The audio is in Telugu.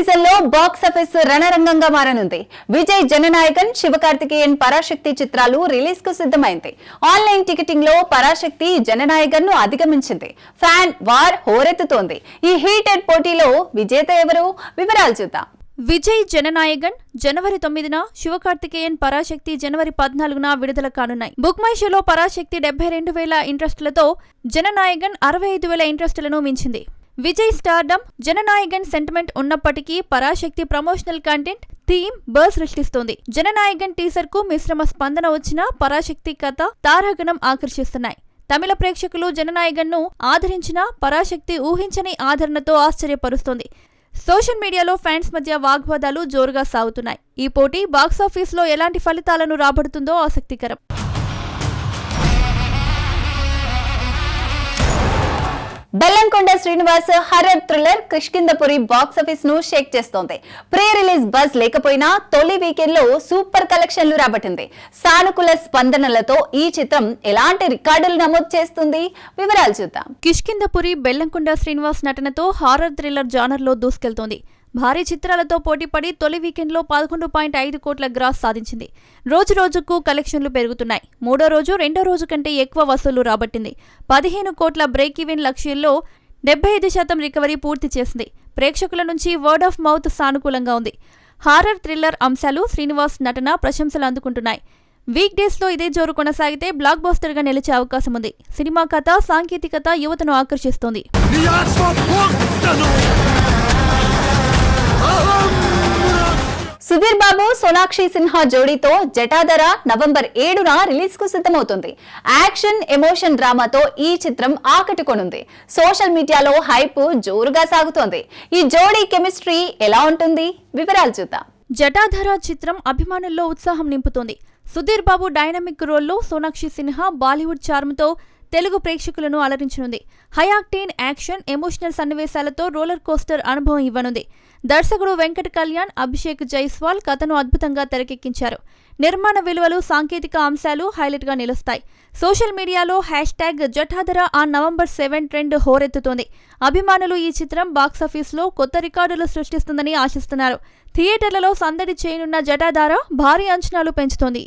సీజన్ లో బాక్స్ ఆఫీస్ రణరంగంగా మారనుంది. విజయ్ జననాయకన్, శివకార్తికేయన్ పరాశక్తి చిత్రాలు రిలీజ్ కు సిద్ధమైంది. ఆన్లైన్ టికెటింగ్ లో పరాశక్తి జననాయకన్ ను అధిగమించింది. Fan war హోరెత్తుతోంది. ఈ హీటెడ్ పోటీలో విజేత ఎవరు? వివరాలు చూద్దాం. విజయ్ జననాయకన్ జనవరి 9న, శివకార్తికేయన్ పరాశక్తి జనవరి 14న విడుదల కానున్నాయి. బుక్ మై షోలో పరాశక్తి 72,000 ఇంట్రెస్టులతో జననాయకన్ 65,000 ఇంట్రెస్టులను మించింది. విజయ్ స్టార్డమ్, జననాయకన్ సెంటిమెంట్ ఉన్నప్పటికీ Parashakti promotional content, theme buzz సృష్టిస్తోంది. జననాయకన్ టీజర్ కు మిశ్రమ స్పందన వచ్చినా పరాశక్తి కథ, తారాగణం ఆకర్షిస్తున్నాయి. తమిళ ప్రేక్షకులు జననాయకన్ ను ఆదరించినా పరాశక్తి ఊహించని ఆదరణతో ఆశ్చర్యపరుస్తోంది. సోషల్ మీడియాలో ఫ్యాన్స్ మధ్య వాగ్వాదాలు జోరుగా సాగుతున్నాయి. ఈ పోటీ బాక్సాఫీస్లో ఎలాంటి ఫలితాలను రాబడుతుందో ఆసక్తికరం. Bellamkonda Srinivas horror thriller Kishkindhapuri box office ను షేక్ చేస్తోంది. ప్రీ రిలీజ్ బజ్ లేకపోయినా తొలి వీకెండ్ లో సూపర్ కలెక్షన్లు రాబట్టింది. సానుకూల స్పందనలతో ఈ చిత్రం ఎలాంటి రికార్డులు నమోదు చేస్తుంది? వివరాలు చూద్దాం. కిష్కింధపురి బెల్లంకొండ శ్రీనివాస్ నటనతో హారర్ థ్రిల్లర్ జానర్ లో దూసుకెళ్తోంది. భారీ చిత్రాలతో పోటీపడి తొలి వీకెండ్లో 11.5 కోట్ల గ్రాస్ సాధించింది. రోజు రోజుకు కలెక్షన్లు పెరుగుతున్నాయి. మూడో రోజు రెండో రోజు కంటే ఎక్కువ వసూళ్లు రాబట్టింది. 15 కోట్ల బ్రేక్ ఈవెన్ లక్ష్యంలో 75% రికవరీ పూర్తి చేసింది. ప్రేక్షకుల నుంచి వర్డ్ ఆఫ్ మౌత్ సానుకూలంగా ఉంది. హారర్ థ్రిల్లర్ అంశాలు, శ్రీనివాస్ నటన ప్రశంసలు అందుకుంటున్నాయి. వీక్ డేస్ లో ఇదే జోరు కొనసాగితే బ్లాక్ బస్టర్ గా నిలిచే అవకాశం ఉంది. సినిమా కథ, సాంకేతికత యువతను ఆకర్షిస్తోంది. సుధీర్ బాబు, సోనాక్షి సిన్హా జోడీతో జటాధర నవంబర్ 7న రిలీజ్ కు సిద్ధమవుతుంది. యాక్షన్, ఎమోషన్ డ్రామాతో ఈ చిత్రం ఆకట్టుకొనుంది. సోషల్ మీడియాలో హైప్ జోరుగా సాగుతోంది. ఈ జోడీ కెమిస్ట్రీ ఎలా ఉంటుంది? వివరాలు చూద్దాం. జటాధర చిత్రం అభిమానుల్లో ఉత్సాహం నింపుతోంది. సుధీర్ బాబు డైనమిక్ రోల్లో, సోనాక్షి సిన్హా బాలీవుడ్ చార్మ్తో తెలుగు ప్రేక్షకులను అలరించనుంది. హైఆక్టేన్ యాక్షన్, ఎమోషనల్ సన్నివేశాలతో రోలర్ కోస్టర్ అనుభవం ఇవ్వనుంది. దర్శకుడు వెంకట్ కళ్యాణ్, అభిషేక్ జైస్వాల్ కథను అద్భుతంగా తెరకెక్కించారు. నిర్మాణ విలువలు, సాంకేతిక అంశాలు హైలైట్ గా నిలుస్తాయి. సోషల్ మీడియాలో #జటాధర ఆన్ నవంబర్ 7 ట్రెండ్ హోరెత్తుతోంది. అభిమానులు ఈ చిత్రం బాక్సాఫీస్లో కొత్త రికార్డులు సృష్టిస్తుందని ఆశిస్తున్నారు. థియేటర్లలో సందడి చేయనున్న జటాధర భారీ అంచనాలు పెంచుతోంది.